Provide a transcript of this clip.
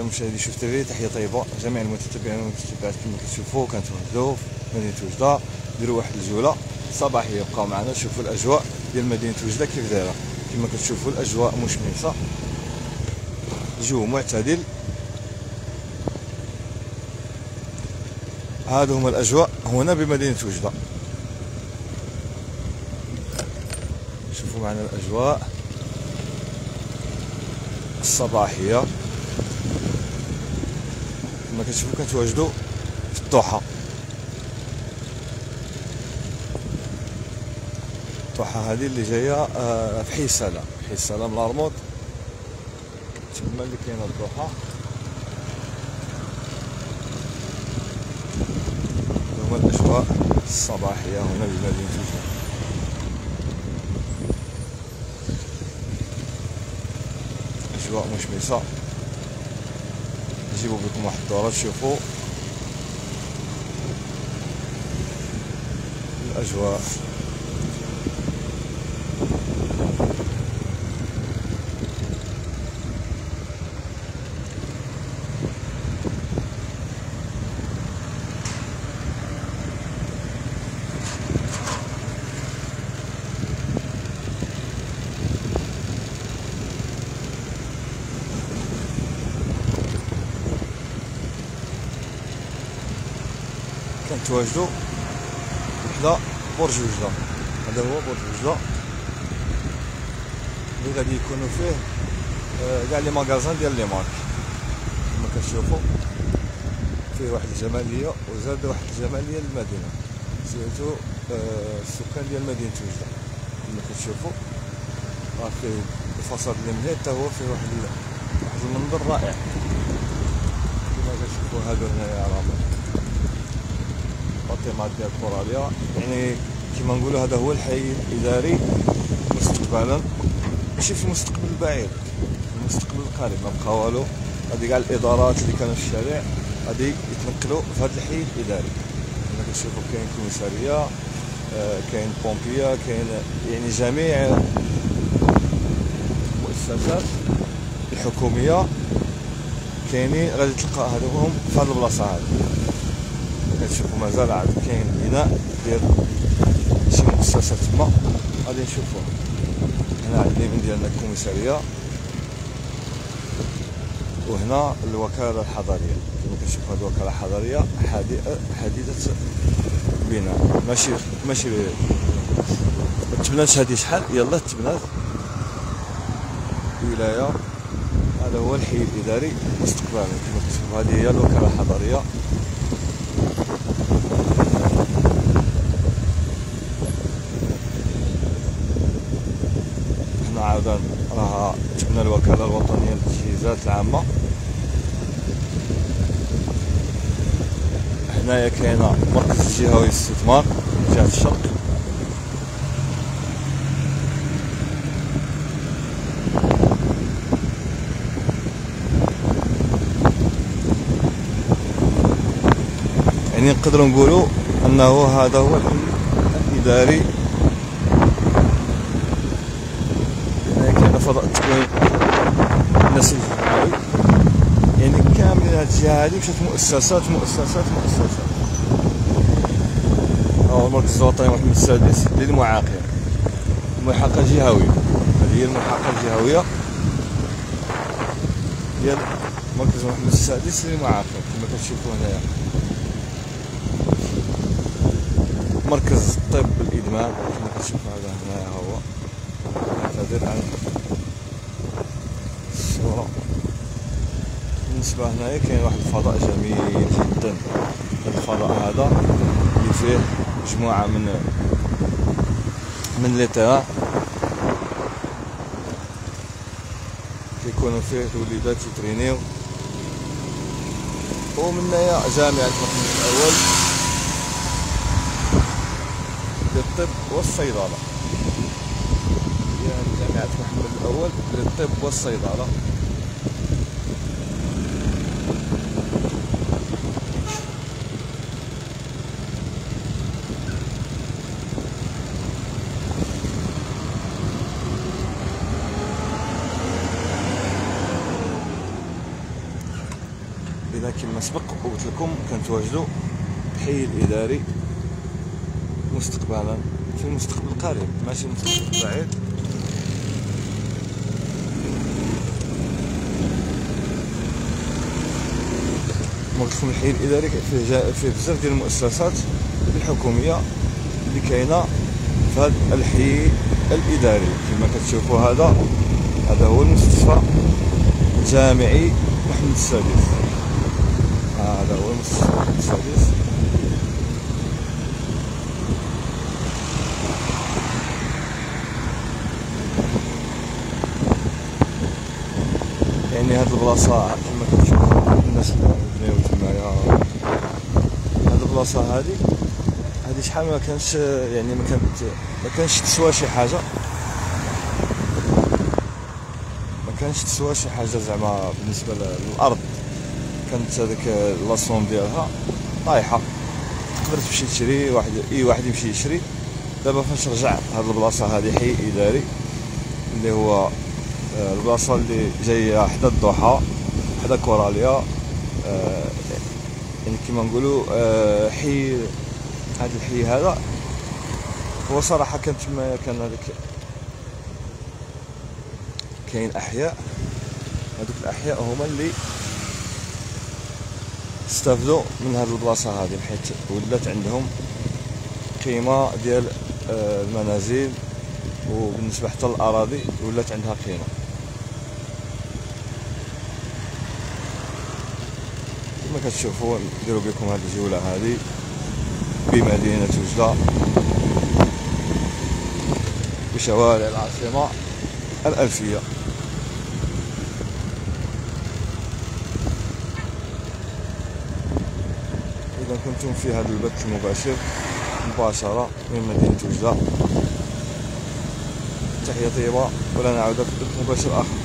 مشاهدي شوف تيفي، تحيه طيبه جميع المتتبعين والمتتبعات. كما كتشوفوا كنتواجدوا في مدينه وجده، نديروا واحد الجوله صباحيه. بقاو معنا شوفوا الاجواء ديال مدينه وجده كيف دايره. كما كتشوفوا الاجواء مشمسه، الجو معتدل. هادو هما الاجواء هنا بمدينه وجده. شوفوا معنا الاجواء الصباحيه. كما كتشوفوا كنتواجدوا في الضحى. الضحى هذه اللي جايه في حي السلام، حي السلام الارموط تما اللي كاينه الضحى. هما الاجواء الصباحيه هنا بمدينه وجده. اجواء مشمسه. نجيبوا بكم واحد الدوره تشوفوا الاجواء. كنتواجدوا حدا برج وجده. هذا هو برج وجده اللي غادي يكونوا فيه كاع لي ماغازان ديال لي مارك. كما كتشوفوا فيه واحد الجماليه وزاد واحد الجماليه للمدينه، سيرتو السكان ديال مدينه وجده. كما كتشوفوا راه فيه الفصاد اللي من حتى هو فيه واحد المنظر رائع. كما كتشوفوا هادو هنايا راه فاطمه ديال كوراليا. يعني كما نقولوا هذا هو الحي الاداري مستقبلا، ماشي في المستقبل البعيد، في المستقبل القريب ما بقى والو. هذه كاع الادارات اللي كانوا في الشارع غادي يتنقلوا في هذا الحي الاداري. كما كتشوفوا كاين كوميساريه، كاين بومبيه، كاين يعني جميع المؤسسات الحكوميه كاينين. غادي تلقى هذوهم في هذه البلاصه هذه. كتشوفوا مازال عاد كاين بناء ديال شي مؤسسه تما غادي نشوفوها. هنا عند اليمين ديالنا الكوميساريه، وهنا الوكاله الحضريه. كما كتشوفوا هذه الوكاله الحضريه حديثه بناء، ماشي تبنات هذه شحال يلا تبنات الولايه. هذا هو الحي الاداري مستقبلا. كما كتشوفوا هذه هي الوكاله الحضريه. عاودا راها تبنى الوكالة الوطنية للتجهيزات العامة. هنايا كاينة مركز الجهوي للاستثمار جهة الشرق. يعني نقدروا نقولوا انه هذا هو الحي الاداري. فضاء التكوين النسيج الجماعي. يعني كاملين هاد الجهه هادي مشات مؤسسات. هو المركز الوطني محمد السادس للمعاقين، الملحقه الجهويه. هذه هي الملحقه الجهويه ديال مركز محمد السادس للمعاقين. كما كتشوفوا هنايا مركز الطب بالادمان. كما كتشوفوا هذا هنايا هو نعتذر عن الصورة. بالنسبة هنايا كاين واحد الفضاء جميل جدا. هذا الفضاء هذا اللي فيه مجموعة من لي تيران كيكونوا فيه الوليدات يترينيو. ومن هنايا جامعة محمد الأول للطب والصيدلة. جامعة محمد الأول للطب والصيدلة. حنا كما سبق قلت لكم كنتواجدوا الحي الاداري مستقبلا في المستقبل القريب ماشي المستقبل البعيد. قلت لكم الحي الاداري فيه بزاف ديال المؤسسات الحكوميه اللي كاينه في هذا الحي الاداري. كما كتشوفوا هذا هو المستشفى الجامعي محمد السادس. هذا هو المستشفى محمد السادس. يعني هاد البلاصه كما كتشوفوا الناس اللي بناو تمايا، هاد البلاصه هادي شحال ما كانش يعني ما كانش تسوى شي حاجه، ما كانش تسوى شي حاجه زعما بالنسبه للارض. كانت هذيك لاصون ديالها طايحه، تقدر تمشي تشري اي واحد يمشي يشري. دابا فاش رجع هاد البلاصه هادي حي اداري اللي هو البلاصه اللي جايه حدا الضحى حدا كوراليا، يعني كما نقولوا حي هذا الحي هذا هو صراحه كان تما كان هذيك كاين احياء، هذوك الاحياء هما اللي استافدوا من هذه البلاصه هذه، حيت ولات عندهم قيمه ديال المنازل، وبالنسبه حتى للاراضي ولات عندها قيمه. كما كتشوفوا نديروا بكم هذه الجوله هذه بمدينه وجده بشوارع العاصمه الألفية. إذا كنتم في هذا البث المباشر مباشرة من مدينة وجدة، تحية طيبة، ولنا عودة في بث مباشر آخر.